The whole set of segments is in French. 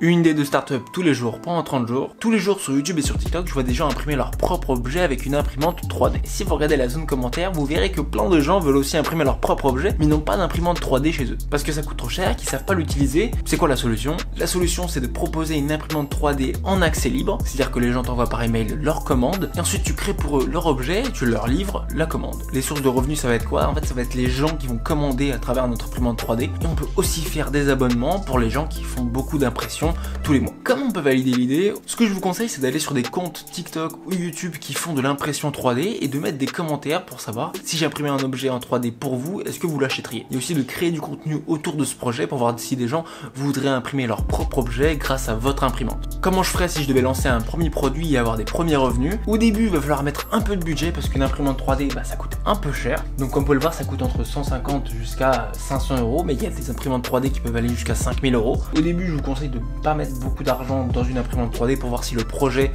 Une idée de start-up tous les jours pendant 30 jours. Tous les jours sur YouTube et sur TikTok, je vois des gens imprimer leur propre objet avec une imprimante 3D. Si vous regardez la zone commentaire, vous verrez que plein de gens veulent aussi imprimer leur propre objet, mais n'ont pas d'imprimante 3D chez eux. Parce que ça coûte trop cher, qu'ils savent pas l'utiliser. C'est quoi la solution? La solution, c'est de proposer une imprimante 3D en accès libre, c'est-à-dire que les gens t'envoient par email leur commande, et ensuite tu crées pour eux leur objet, tu leur livres la commande. Les sources de revenus, ça va être quoi? En fait, ça va être les gens qui vont commander à travers notre imprimante 3D, et on peut aussi faire des abonnements pour les gens qui font beaucoup d'impressions tous les mois. Comment on peut valider l'idée? Ce que je vous conseille, c'est d'aller sur des comptes TikTok ou YouTube qui font de l'impression 3D et de mettre des commentaires pour savoir si j'imprimais un objet en 3D pour vous, est-ce que vous l'achèteriez? Et aussi de créer du contenu autour de ce projet pour voir si des gens voudraient imprimer leur propre objet grâce à votre imprimante. Comment je ferais si je devais lancer un premier produit et avoir des premiers revenus? Au début, il va falloir mettre un peu de budget parce qu'une imprimante 3D, ça coûte un peu cher. Donc comme vous pouvez le voir, ça coûte entre 150 jusqu'à 500 euros, mais il y a des imprimantes 3D qui peuvent aller jusqu'à 5000 euros. Au début, je vous conseille de ne pas mettre beaucoup d'argent dans une imprimante 3D pour voir si le projet,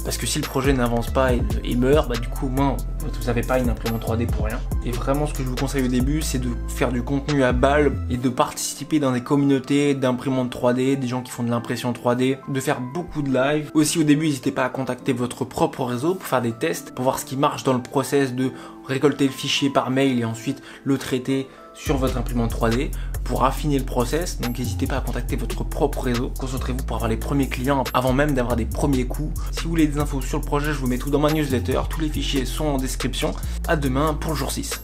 parce que si le projet n'avance pas et meurt, du coup au moins vous n'avez pas une imprimante 3D pour rien. Et vraiment ce que je vous conseille au début, c'est de faire du contenu à balle et de participer dans des communautés d'imprimantes 3D, des gens qui font de l'impression 3D, de faire beaucoup de live. Aussi au début, n'hésitez pas à contacter votre propre réseau pour faire des tests, pour voir ce qui marche dans le process de récolter le fichier par mail et ensuite le traiter sur votre imprimante 3D pour affiner le process. Donc n'hésitez pas à contacter votre propre réseau, concentrez-vous pour avoir les premiers clients avant même d'avoir des premiers coûts. Si vous voulez des infos sur le projet, je vous mets tout dans ma newsletter, tous les fichiers sont en description. À demain pour le jour 6.